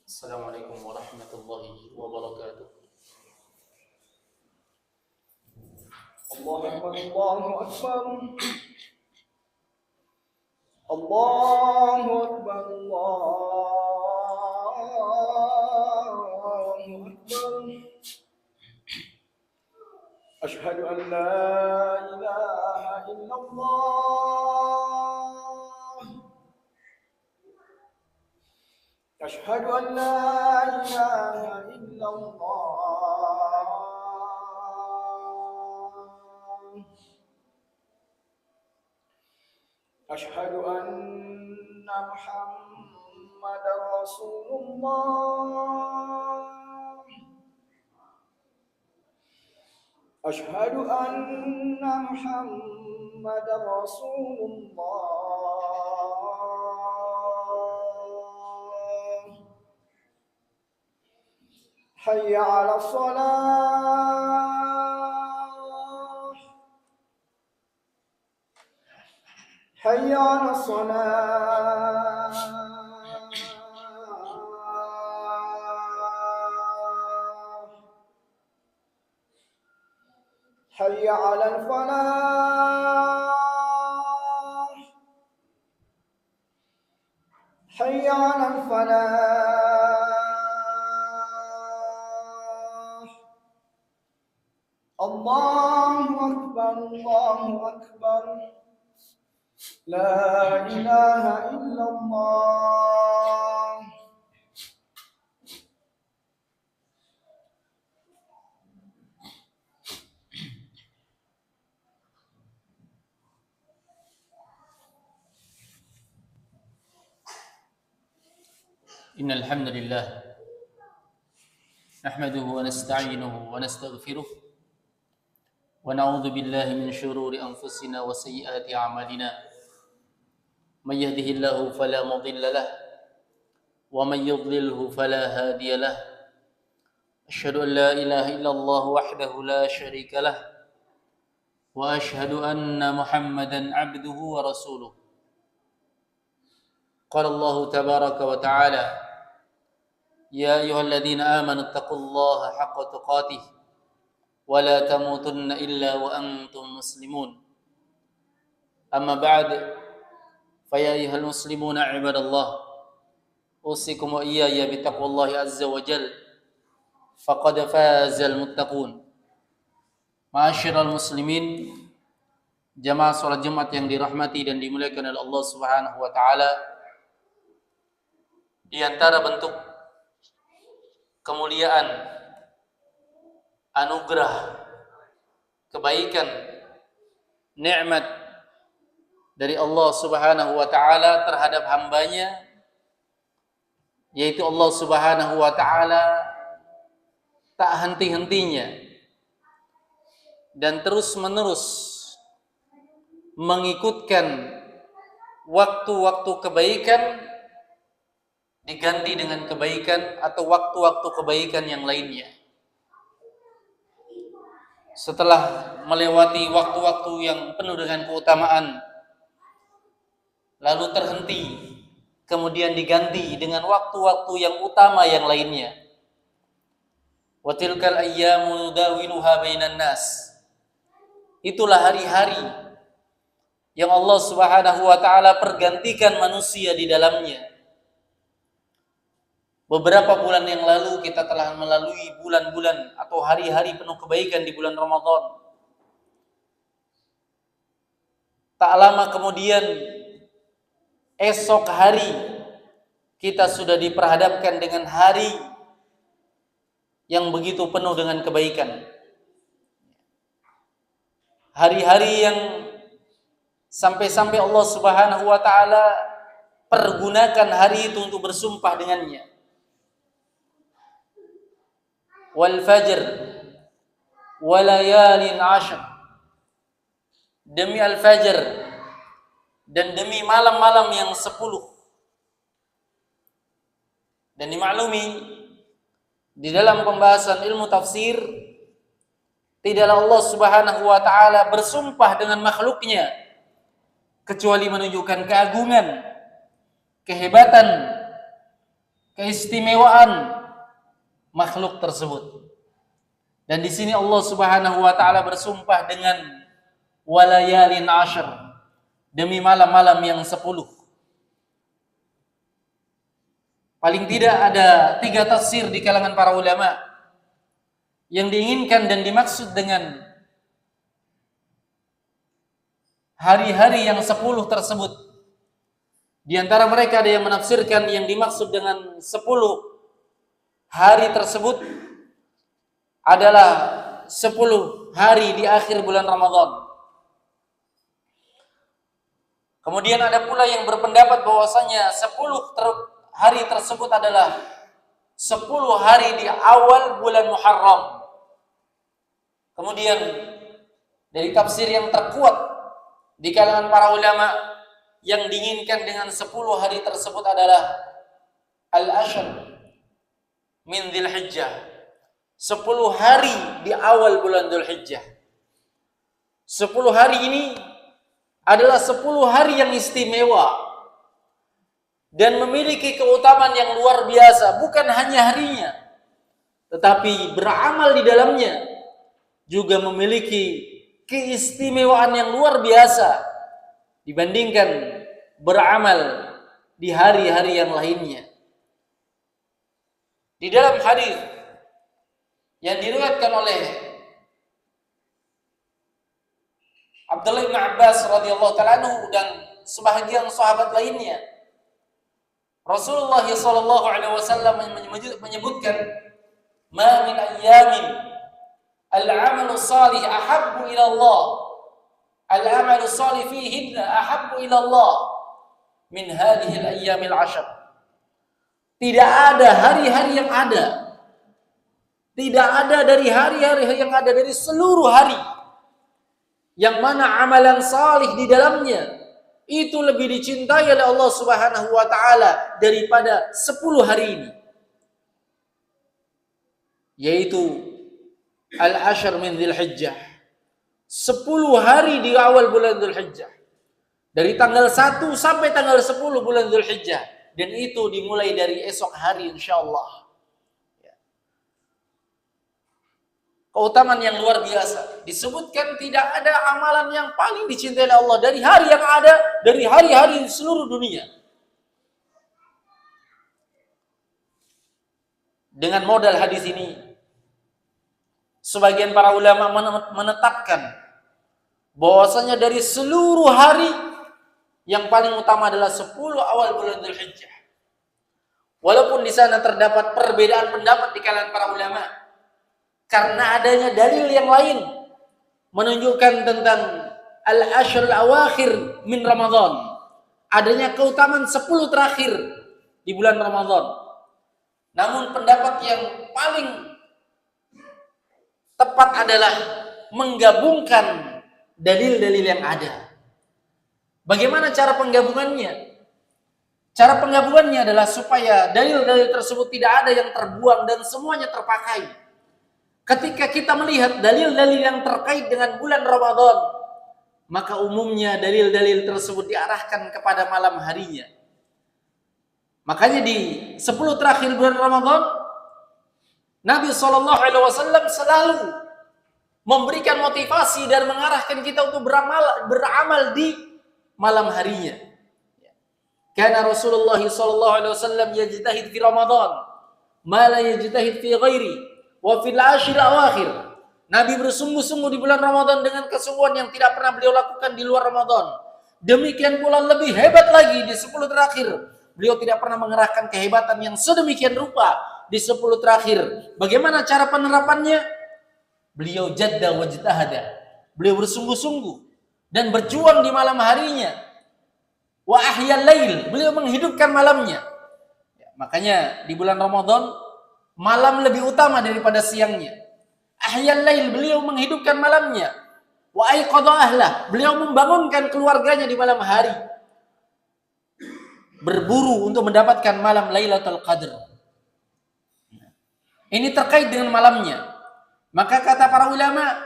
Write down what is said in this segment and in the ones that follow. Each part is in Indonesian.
Assalamualaikum warahmatullahi wabarakatuh. الله أكبر الله أكبر الله أكبر الله أكبر أشهد أن لا إله إلا الله أشهد أن لا إله إلا الله أشهد أن محمد رسول الله أشهد أن محمد رسول الله حي على الصلاة حي على الصلاة حي على الفلاح حي على الفلاح الله أكبر الله أكبر لا إله إلا الله Innal hamdalillah nahmaduhu wa nasta'inuhu wa nastaghfiruh wa na'udzu billahi min shururi anfusina wa sayyiati a'malina. May yahdihillahu fala mudilla lahu wa may yudlilhu fala hadiya lahu. Asyhadu an la ilaha illallah wahdahu la syarika lahu wa asyhadu anna Muhammadan 'abduhu wa rasuluh. Qala Allah tabaraka wa ta'ala: Ya ayyuhalladzina amanu taqullaha haqqa tuqatih wa la tamutunna illa wa antum muslimun. Amma ba'd, fa ya ayyuhal muslimuna ibadallah, usikum wa iyaya bittaqwallahi azza wa jalla, faqad fazal muttaqun. Ma'asyiral muslimin, jamaah salat Jumat yang dirahmati dan dimuliakan oleh Allah Subhanahu wa taala, di antara bentuk kemuliaan, anugerah, kebaikan, nikmat dari Allah Subhanahu wa taala terhadap hambanya, yaitu Allah Subhanahu wa taala tak henti-hentinya dan terus-menerus mengikutkan waktu-waktu kebaikan diganti dengan kebaikan atau waktu-waktu kebaikan yang lainnya. Setelah melewati waktu-waktu yang penuh dengan keutamaan, lalu terhenti, kemudian diganti dengan waktu-waktu yang utama yang lainnya. Wa tilkal ayyamu nudawiluha bainan nas. Itulah hari-hari yang Allah Subhanahu wa taala pergantikan manusia di dalamnya. Beberapa bulan yang lalu kita telah melalui bulan-bulan atau hari-hari penuh kebaikan di bulan Ramadan. Tak lama kemudian, esok hari kita sudah diperhadapkan dengan hari yang begitu penuh dengan kebaikan. Hari-hari yang sampai-sampai Allah Subhanahu wa taala pergunakan hari itu untuk bersumpah dengannya. Wal fajr wa layalin 'ashr, demi al-fajr dan demi malam-malam yang 10. Dan dimaklumi di dalam pembahasan ilmu tafsir, tidaklah Allah Subhanahu wa taala bersumpah dengan makhluknya kecuali menunjukkan keagungan, kehebatan keistimewaan makhluk tersebut. Dan di sini Allah Subhanahu wa taala bersumpah dengan walayalin ashar, demi malam-malam yang 10. Paling tidak ada 3 tafsir di kalangan para ulama yang diinginkan dan dimaksud dengan hari-hari yang 10 tersebut. Di antara mereka ada yang menafsirkan yang dimaksud dengan 10 hari tersebut adalah 10 hari di akhir bulan Ramadan. Kemudian ada pula yang berpendapat bahwasanya 10 hari tersebut adalah 10 hari di awal bulan Muharram. Kemudian dari tafsir yang terkuat di kalangan para ulama yang diinginkan dengan 10 hari tersebut adalah al-ashr min Dzulhijjah. 10 hari di awal bulan Dzulhijjah. 10 hari ini adalah 10 hari yang istimewa dan memiliki keutamaan yang luar biasa, bukan hanya harinya, tetapi beramal di dalamnya juga memiliki keistimewaan yang luar biasa dibandingkan beramal di hari-hari yang lainnya. Di dalam hadis yang diriwayatkan oleh Abdullah bin Abbas radhiyallahu taala anhu dan sebahagian sahabat lainnya, Rasulullah sallallahu alaihi wasallam menyebutkan, "Ma min ayyamin al-'amalu salih ahabbu ila Allah, al-'amalu salih fihinna ahabbu ila Allah min hadhihi al-ayyamil 'ashr." Tidak ada hari-hari yang ada, tidak ada dari hari-hari yang ada, dari seluruh hari yang mana amalan salih di dalamnya itu lebih dicintai oleh Allah Subhanahu wa taala daripada 10 hari ini, yaitu al-ashr min Dzulhijjah. 10 hari di awal bulan Dzulhijjah, dari tanggal 1 sampai tanggal 10 bulan Dzulhijjah, dan itu dimulai dari esok hari insyaallah. Keutamaan yang luar biasa. Disebutkan tidak ada amalan yang paling dicintai oleh Allah dari hari yang ada, dari hari-hari di seluruh dunia. Dengan modal hadis ini, sebagian para ulama menetapkan bahwasanya dari seluruh hari yang paling utama adalah 10 awal bulan Dzulhijjah. Walaupun di sana terdapat perbedaan pendapat di kalangan para ulama, karena adanya dalil yang lain menunjukkan tentang al-ashr al-awakhir min Ramadan, adanya keutamaan 10 terakhir di bulan Ramadan. Namun pendapat yang paling tepat adalah menggabungkan dalil-dalil yang ada. Bagaimana cara penggabungannya? Cara penggabungannya adalah supaya dalil-dalil tersebut tidak ada yang terbuang dan semuanya terpakai. Ketika kita melihat dalil-dalil yang terkait dengan bulan Ramadan, maka umumnya dalil-dalil tersebut diarahkan kepada malam harinya. Makanya di 10 terakhir bulan Ramadan, Nabi SAW selalu memberikan motivasi dan mengarahkan kita untuk beramal di malam harinya. Karena Rasulullah SAW yajtahid fi Ramadan ma la yajtahid fi ghairi wa fil ashir awakhir. Nabi bersungguh-sungguh di bulan Ramadan dengan kesungguhan yang tidak pernah beliau lakukan di luar Ramadan. Demikian pula lebih hebat lagi di 10 terakhir. Beliau tidak pernah mengerahkan kehebatan yang sedemikian rupa di 10 terakhir. Bagaimana cara penerapannya? Beliau jadda wajtahada. Beliau bersungguh-sungguh dan berjuang di malam harinya. Wa ahyal lail, beliau menghidupkan malamnya. Makanya di bulan Ramadan malam lebih utama daripada siangnya. Ahyal lail, beliau menghidupkan malamnya. Wa aiqadha ahlah, beliau membangunkan keluarganya di malam hari. Berburu untuk mendapatkan malam Lailatul Qadar. Ini terkait dengan malamnya. Maka kata para ulama,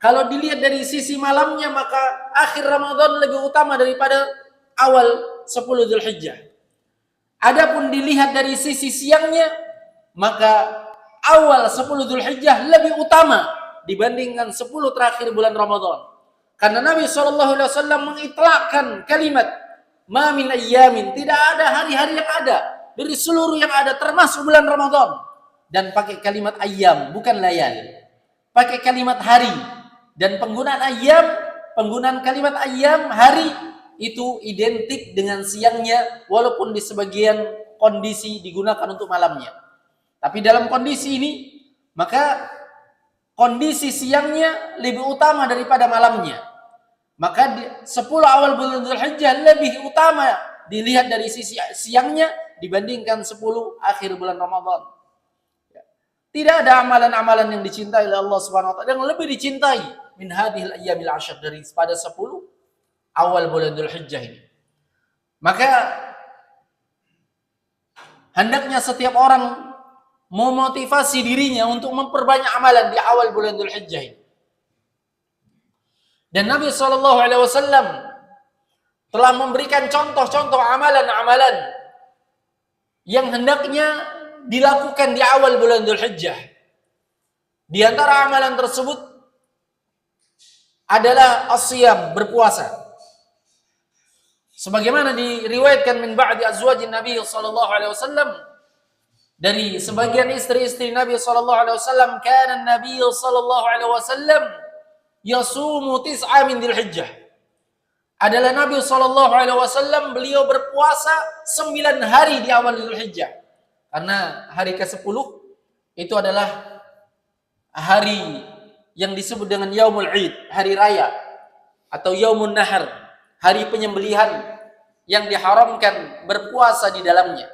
kalau dilihat dari sisi malamnya, maka akhir Ramadan lebih utama daripada awal 10 Dzulhijjah. Adapun dilihat dari sisi siangnya, maka awal 10 Dzulhijjah lebih utama dibandingkan 10 terakhir bulan Ramadan. Karena Nabi SAW mengitlaqkan kalimat ma min ayyamin, tidak ada hari-hari yang ada dari seluruh yang ada termasuk bulan Ramadan, dan pakai kalimat ayyam bukan layal, pakai kalimat hari. Dan penggunaan kalimat ayyam hari itu identik dengan siangnya, walaupun di sebagian kondisi digunakan untuk malamnya. Tapi dalam kondisi ini maka kondisi siangnya lebih utama daripada malamnya. Maka 10 awal bulan Dzulhijjah lebih utama dilihat dari sisi siangnya dibandingkan 10 akhir bulan Ramadan. Tidak ada amalan-amalan yang dicintai oleh Allah Subhanahu wa taala yang lebih dicintai min hadhil ayyamil 'ashr, dari pada 10 awal bulan Dzulhijjah ini. Maka hendaknya setiap orang memotivasi dirinya untuk memperbanyak amalan di awal bulan Dzulhijjah ini. Dan Nabi SAW telah memberikan contoh-contoh amalan-amalan yang hendaknya dilakukan di awal bulan Dzulhijjah. Di antara amalan tersebut adalah as-siyam, berpuasa. Sebagaimana diriwayatkan min ba'di azwajin Nabi SAW, dari sebagian istri-istri Nabi SAW, kana Nabi SAW yasumu tis'a min Dzulhijjah. Adalah Nabi SAW, beliau berpuasa 9 hari di awal Dzulhijjah. Karena hari ke-10 itu adalah hari yang disebut dengan Yaumul Id, hari raya, atau Yaumun Nahar, hari penyembelihan yang diharamkan berpuasa di dalamnya.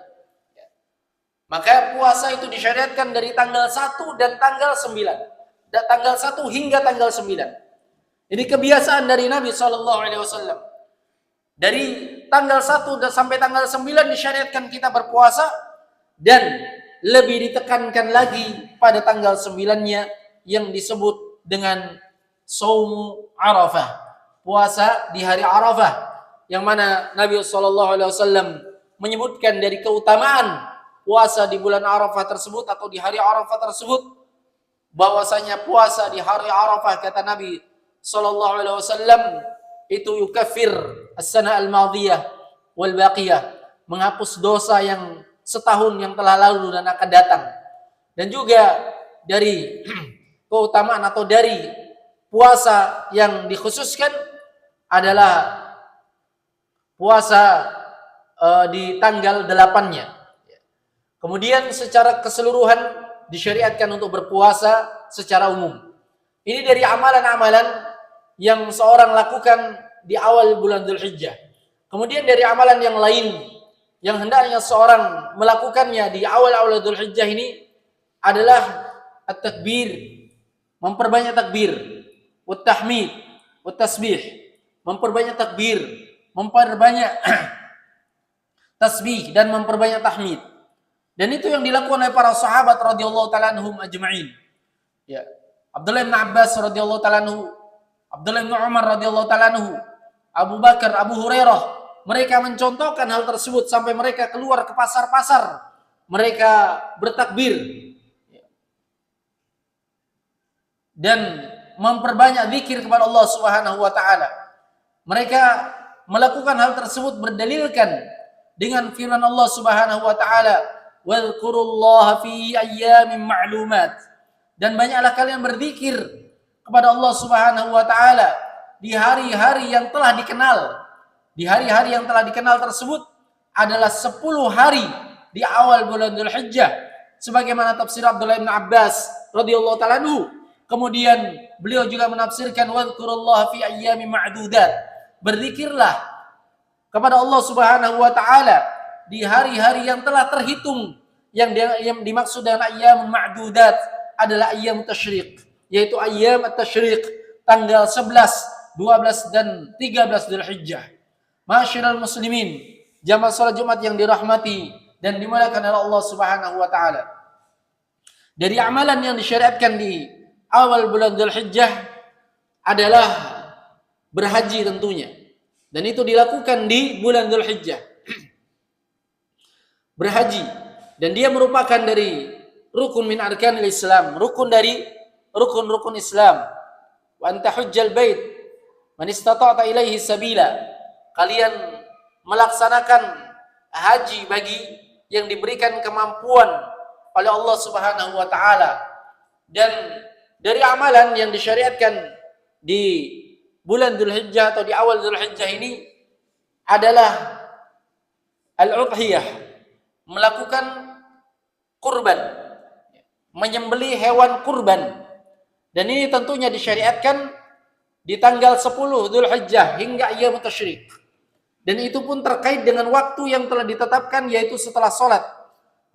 Maka puasa itu disyariatkan dari tanggal 1 dan tanggal 9. Tanggal 1 hingga tanggal 9. Ini kebiasaan dari Nabi SAW. Dari tanggal 1 sampai tanggal 9 disyariatkan kita berpuasa, dan lebih ditekankan lagi pada tanggal 9-nya yang disebut dengan Shaumu Arafah, puasa di hari Arafah, yang mana Nabi SAW menyebutkan dari keutamaan puasa di bulan Arafah tersebut atau di hari Arafah tersebut, bahwasanya puasa di hari Arafah, kata Nabi SAW, itu yukaffir as-sana al-madiyah wal baqiyah, menghapus dosa yang setahun yang telah lalu dan akan datang. Dan juga dari keutamaan atau dari puasa yang dikhususkan adalah puasa di tanggal 8-nya. Kemudian secara keseluruhan disyariatkan untuk berpuasa secara umum. Ini dari amalan-amalan yang seorang lakukan di awal bulan Dzulhijjah. Kemudian dari amalan yang lain yang hendaknya seorang melakukannya di awal-awal Dzulhijjah ini adalah at-takbir, memperbanyak takbir, wat-tahmid, wat-tasbih, memperbanyak takbir, memperbanyak tasbih, dan memperbanyak tahmid. Dan itu yang dilakukan oleh para sahabat radhiyallahu ta'ala anhum ajma'in. Ya, Abdullah bin Abbas radhiyallahu ta'ala anhu, Abdullah bin Umar radhiyallahu ta'ala anhu, Abu Bakar, Abu Hurairah, mereka mencontohkan hal tersebut sampai mereka keluar ke pasar-pasar, mereka bertakbir dan memperbanyak zikir kepada Allah Subhanahu wa taala. Mereka melakukan hal tersebut berdalilkan dengan firman Allah Subhanahu wa taala, "Wadhkurullaha fi ayyamin ma'lumat." Dan banyaklah kalian berzikir kepada Allah Subhanahu wa taala di hari-hari yang telah dikenal. Di hari-hari yang telah dikenal tersebut adalah 10 hari di awal bulan Dzulhijjah, sebagaimana tafsir Abdullah bin Abbas radhiyallahu ta'ala anhu. Kemudian beliau juga menafsirkan wadhkurullaha fi ayyamin ma'dudat. Berzikirlah kepada Allah Subhanahu wa taala di hari-hari yang telah terhitung. Yang dimaksud dengan ayyam ma'dudat adalah ayyam tasyriq, yaitu ayyam at-tasyriq, tanggal 11, 12 dan 13 Dzulhijjah. Ma'asyiral muslimin, jamaah salat Jumat yang dirahmati dan dimuliakan oleh Allah Subhanahu wa taala. Dari amalan yang disyariatkan di awal bulan Dzulhijjah adalah berhaji tentunya. Dan itu dilakukan di bulan Dzulhijjah. berhaji, dan dia merupakan dari rukun min arkanil Islam, rukun dari rukun-rukun Islam. Wa anta hujjal bait man istata'ta ilaihi sabila. Kalian melaksanakan haji bagi yang diberikan kemampuan oleh Allah Subhanahu wa taala. Dan dari amalan yang disyariatkan di bulan Dzulhijjah atau di awal Dzulhijjah ini adalah al-udhiyah, melakukan kurban, menyembelih hewan kurban. Dan ini tentunya disyariatkan di tanggal 10 Dzulhijjah hingga ayyam tasyrik. Dan itu pun terkait dengan waktu yang telah ditetapkan, yaitu setelah salat.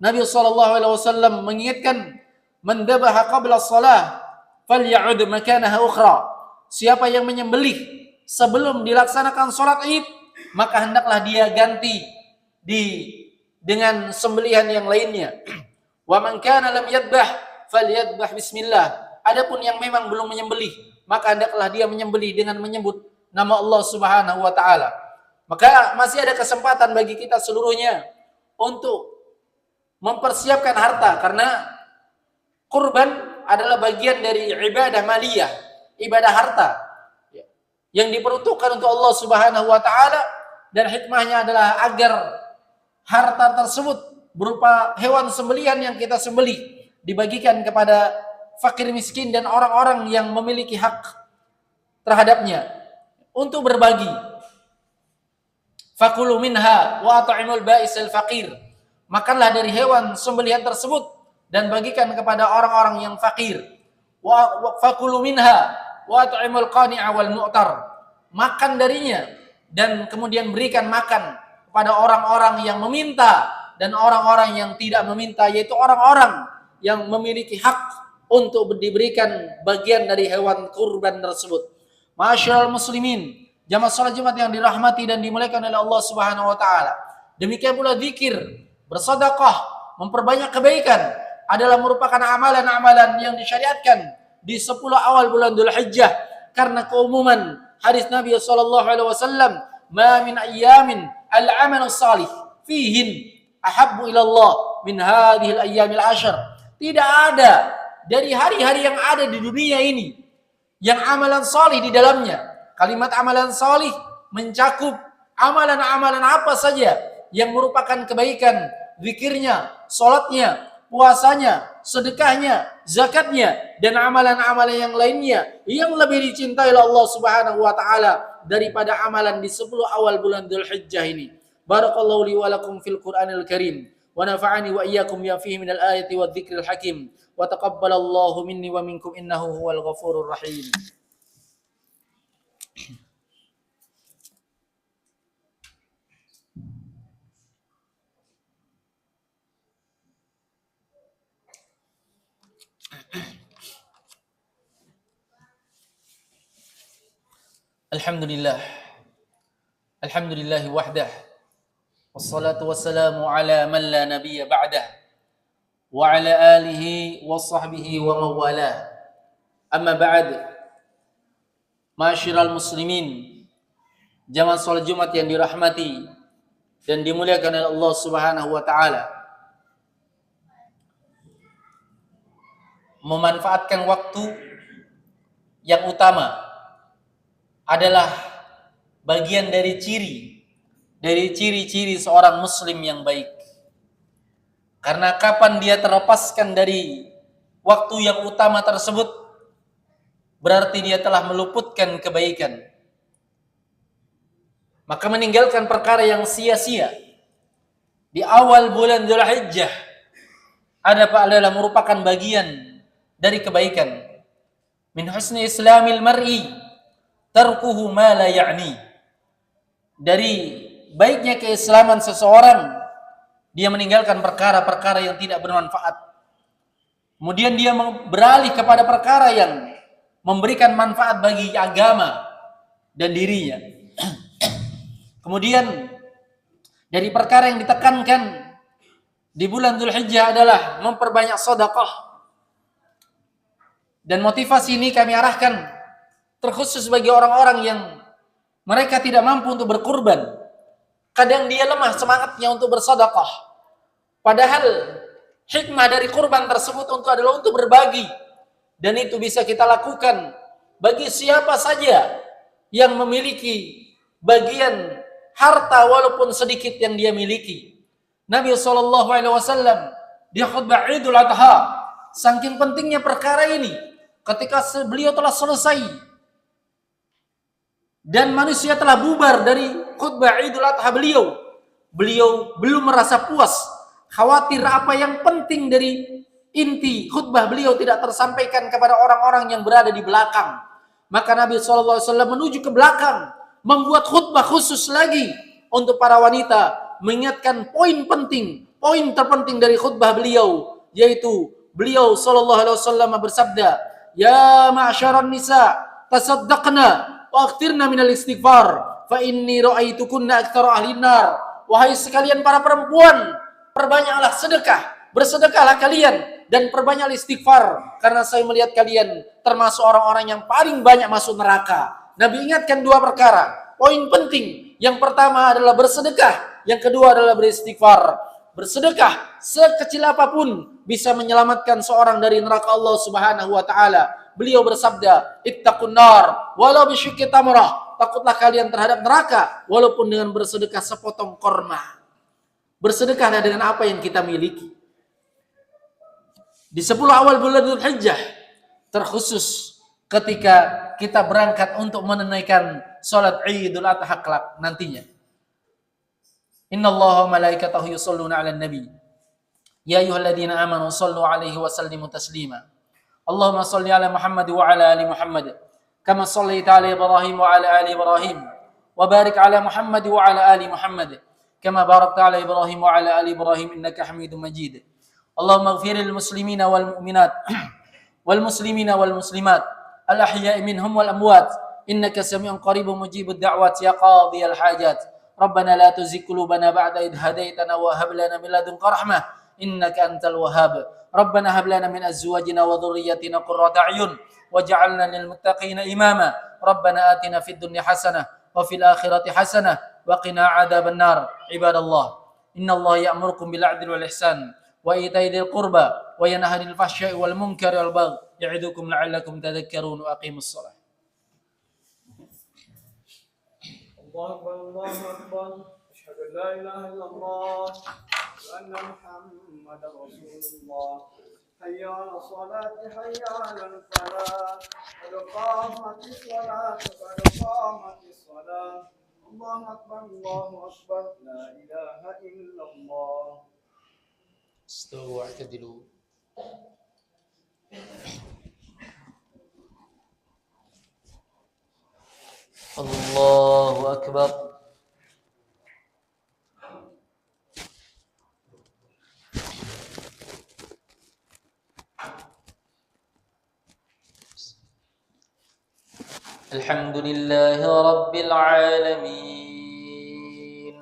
Nabi SAW mengingatkan, man dhabaha qabla shalah faly'ud makanaha ukhra. Siapa yang menyembelih sebelum dilaksanakan salat Id, maka hendaklah dia ganti dengan sembelihan yang lainnya. Wa man kana lam yadbah falyadbah bismillah. Adapun yang memang belum menyembelih, maka hendaklah dia menyembelih dengan menyebut nama Allah Subhanahu wa taala. Maka masih ada kesempatan bagi kita seluruhnya untuk mempersiapkan harta, karena kurban adalah bagian dari ibadah maliyah, ibadah harta yang diperuntukkan untuk Allah Subhanahu wa taala, dan hikmahnya adalah agar harta tersebut berupa hewan sembelihan yang kita sembelih dibagikan kepada fakir miskin dan orang-orang yang memiliki hak terhadapnya untuk berbagi. Fakulu minha wa at'imul ba'isal faqir. Makanlah dari hewan sembelihan tersebut dan bagikan kepada orang-orang yang fakir. Wa fakulu minha wa at'imul qani'a wal mu'tar. Makan darinya dan kemudian berikan makan kepada orang-orang yang meminta dan orang-orang yang tidak meminta, yaitu orang-orang yang memiliki hak untuk diberikan bagian dari hewan kurban tersebut. Ma'asyiral muslimin, jamaah salat Jumat yang dirahmati dan dimuliakan oleh Allah Subhanahu wa taala. Demikian pula zikir, bersedekah, memperbanyak kebaikan adalah merupakan amalan-amalan yang disyariatkan di 10 awal bulan Dzulhijjah, karena keumuman hadis Nabi sallallahu alaihi wasallam, "Ma min ayyamin al-'amalu salih fihin ahabbu ila Allah min hadhihi al-ayyamil 'ashr." Tidak ada dari hari-hari yang ada di dunia ini yang amalan salih di dalamnya. Kalimat amalan salih mencakup amalan-amalan apa saja yang merupakan kebaikan, zikirnya, salatnya, puasanya, sedekahnya, zakatnya, dan amalan-amalan yang lainnya yang lebih dicintai oleh Allah Subhanahu wa taala daripada amalan di 10 awal bulan Dzulhijjah ini. Barakallahu li wa lakum fil Qur'anil Karim wa nafa'ani wa iyyakum bima fihi minal ayati wadh-dhikril hakim wa taqabbalallahu minni wa minkum innahu huwal ghafurur rahim. Alhamdulillah. Alhamdulillahi wahdah. Wassalatu wassalamu ala man la nabiyya ba'dah. Wa ala alihi wa sahbihi wa mawalah. Amma ba'd. Ma'asyiral muslimin, jamaah salat Jumat yang dirahmati dan dimuliakan oleh Allah Subhanahu wa taala. Memanfaatkan waktu yang utama adalah bagian dari ciri-ciri seorang muslim yang baik. Karena kapan dia terlepaskan dari waktu yang utama tersebut, berarti dia telah meluputkan kebaikan. Maka meninggalkan perkara yang sia-sia di awal bulan Dzulhijjah adalah merupakan bagian dari kebaikan. Min husni islamil mar'i tarkuhu ma la ya'ni. Dari baiknya keislaman seseorang, dia meninggalkan perkara-perkara yang tidak bermanfaat. Kemudian dia beralih kepada perkara yang memberikan manfaat bagi agama dan dirinya. Kemudian dari perkara yang ditekankan di bulan Dzulhijjah adalah memperbanyak sedekah. Dan motivasi ini kami arahkan terkhusus bagi orang-orang yang mereka tidak mampu untuk berkurban. Kadang dia lemah semangatnya untuk bersedekah. Padahal hikmah dari kurban tersebut adalah untuk berbagi. Dan itu bisa kita lakukan bagi siapa saja yang memiliki bagian harta walaupun sedikit yang dia miliki. Nabi SAW di khutbah Idul Adha, saking pentingnya perkara ini, ketika beliau telah selesai dan manusia telah bubar dari khutbah Idul Adha beliau belum merasa puas, khawatir apa yang penting dari inti khutbah beliau tidak tersampaikan kepada orang-orang yang berada di belakang. Maka Nabi SAW menuju ke belakang, membuat khutbah khusus lagi untuk para wanita, mengingatkan poin penting, poin terpenting dari khutbah beliau, yaitu beliau SAW bersabda, "Ya ma'syaran nisa, tasaddaqna wa akhtirna minal istighfar, fa inni ra'aitukunna aktsara ahli nar." Wahai sekalian para perempuan, perbanyaklah sedekah, bersedekahlah kalian dan perbanyaklah istighfar, karena saya melihat kalian termasuk orang-orang yang paling banyak masuk neraka. Nabi ingatkan dua perkara, poin penting. Yang pertama adalah bersedekah, yang kedua adalah beristighfar. Bersedekah sekecil apapun bisa menyelamatkan seorang dari neraka Allah Subhanahu wa taala. Beliau bersabda, "Ittaqun nar walau bisyikki tamrah." Takutlah kalian terhadap neraka walaupun dengan bersedekah sepotong korma. Bersedekahlah dengan apa yang kita miliki. Di 10 awal bulan Dzulhijjah, terkhusus ketika kita berangkat untuk menunaikan salat Idul Adha kelak nantinya. Innallaha wa malaikatahu yusholluna 'alan nabi. Ya ayyuhalladzina amanu shallu 'alaihi wa sallimu taslima. Allahumma shalli 'ala Muhammad wa 'ala ali Muhammad kama shallaita 'ala Ibrahim wa 'ala ali Ibrahim wa barik 'ala Muhammad wa 'ala ali Muhammad kama barakta 'ala Ibrahim wa 'ala ali Ibrahim innaka Hamidum Majid. Allahumma ighfir lil muslimina wal mu'minat wal muslimina wal muslimat al ahya'i minhum wal amwat innaka sami'un qaribun mujibud da'wat ya qadhiyal hajat. Rabbana la tuzigh qulubana ba'da idh hadaitana wa hab lana min ladunka rahmah innaka antal wahhab. Rabbana hab lana min azwajina wa dhurriyyatina qurrata a'yun waj'alna lil muttaqina imama. Rabbana atina fid dunya hasanah wa fil akhirati hasanah wa qina adzaban nar. Ibadallah, innallaha ya'murukum bil 'adli wal ihsan wa ita'i dzil qurba wa yanha 'anil fahsya'i wal munkari wal baghi ya'idukum la'allakum tadhakkarun wa aqimus shalah. Allahu akbar, Allahu akbar. Asyhadu an la ilaha illallah wa anna Muhammadar Rasulullah. Hayya 'alas salati, hayya 'alal falah. Qad qamatis salat, qad qamatis salah. Allahu akbar, Allahu akbar. La ilaha illallah. Istawu wa'tadilu. Allahu akbar. Alhamdulillahi rabbil alamin.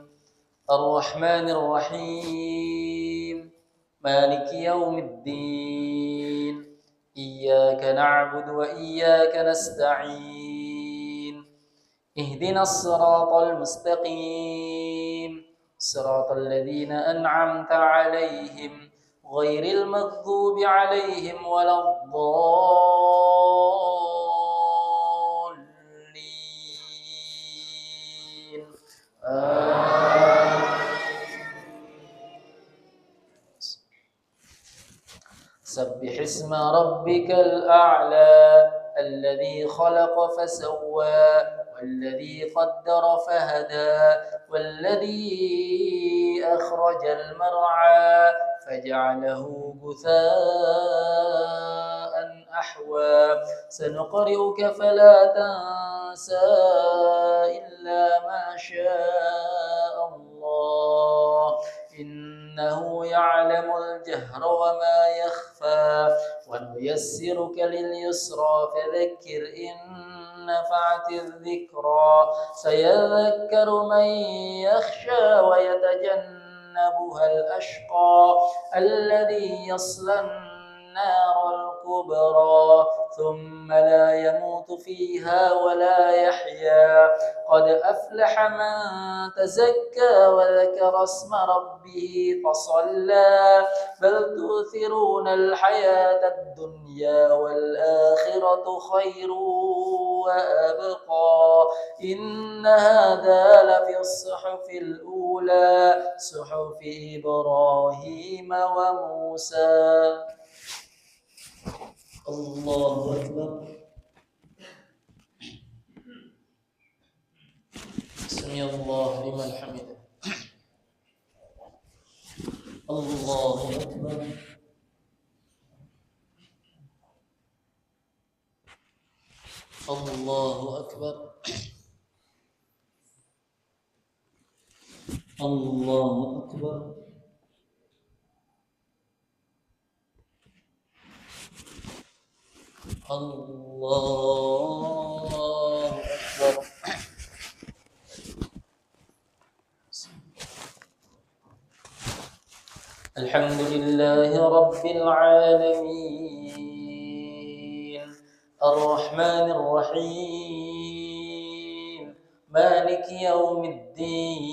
Ar-Rahmanir Rahim. Maliki yaumiddin. Iyyaka na'budu wa iyyaka nasta'in. Ihdinas siratal mustaqim. Siratal ladzina an'amta 'alaihim ghairil maghdubi 'alaihim waladdallin. سبح اسم ربك الأعلى الذي خلق فسوى والذي قدر فهدى والذي أخرج المرعى فجعله غثاء أحوى سنقرئك فلا تنسى إلا ما شاء الله إنه يعلم الجهر وما يخفى ونيسرك لليسرى فذكر إن نفعت الذكرى سيذكر من يخشى ويتجنبها الأشقى الذي يصلى النار الكبرى ثم لا يموت فيها ولا يحيا قد أفلح من تزكى وذكر اسم ربه فصلى بل تؤثرون الحياة الدنيا والآخرة خير وأبقى إن هذا لفي الصحف الأولى صحف إبراهيم وموسى. الله أكبر. سمع الله لمن حمده. الله أكبر. الله أكبر. الله أكبر. الله أكبر. الحمد لله رب العالمين الرحمن الرحيم مالك يوم الدين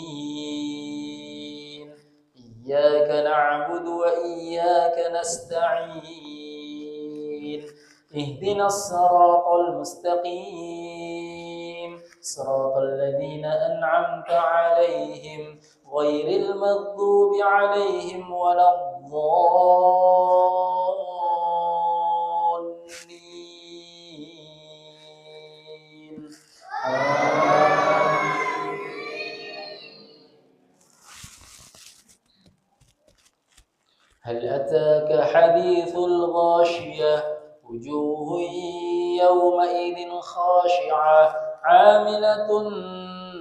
إياك نعبد وإياك نستعين اهدنا الصراط المستقيم صراط الذين أنعمت عليهم غير المغضوب عليهم ولا الضالين. هل أتاك حديث الغاشية وجوه يومئذ خاشعة عاملة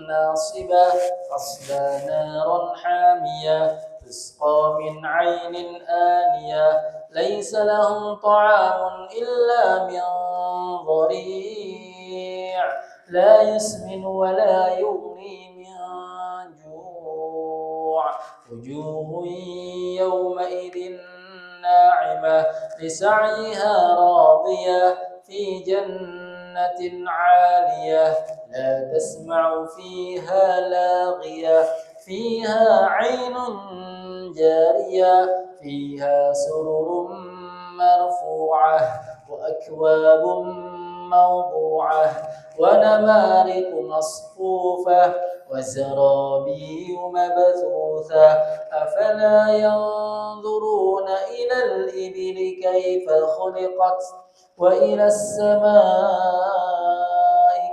ناصبة تصلى نارا حامية تسقى من عين آنية ليس لهم طعام إلا من ضريع لا يسمن ولا يغني من جوع وجوه يومئذ ناعمة لسعيها راضية في جنة عالية لا تسمع فيها لاغية فيها عين جارية فيها سرر مرفوعة وأكواب موضوعة ونمارق مصفوفة وزرابي مبثوثة أفلا ينظرون إلى الإبل كيف خلقت وإلى السماء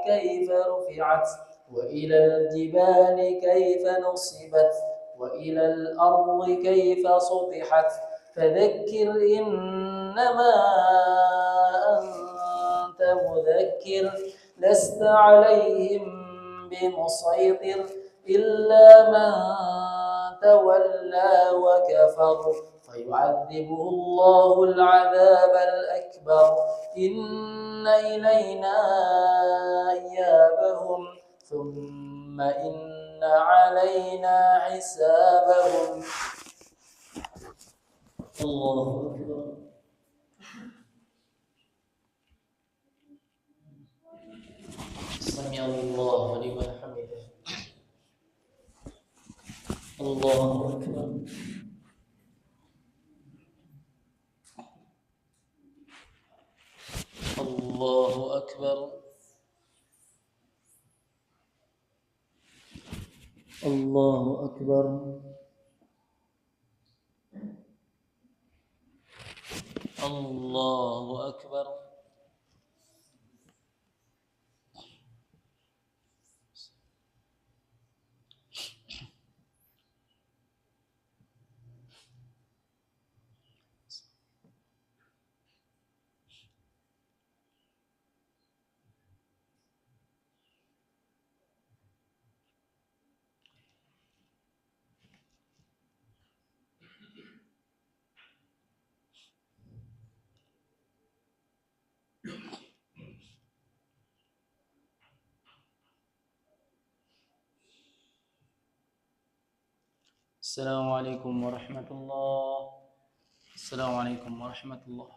كيف رفعت وإلى الجبال كيف نصبت وإلى الأرض كيف سطحت فذكر إنما أنت مذكر لست عليهم بمسيطر إلا من تولى وكفر فيعذبه الله العذاب الأكبر إن إلينا إيابهم ثم إن علينا حسابهم. الله أكبر. سمع الله لمن حمده. الله أكبر. الله أكبر. الله أكبر. الله أكبر. السلام عليكم ورحمة الله. السلام عليكم ورحمة الله.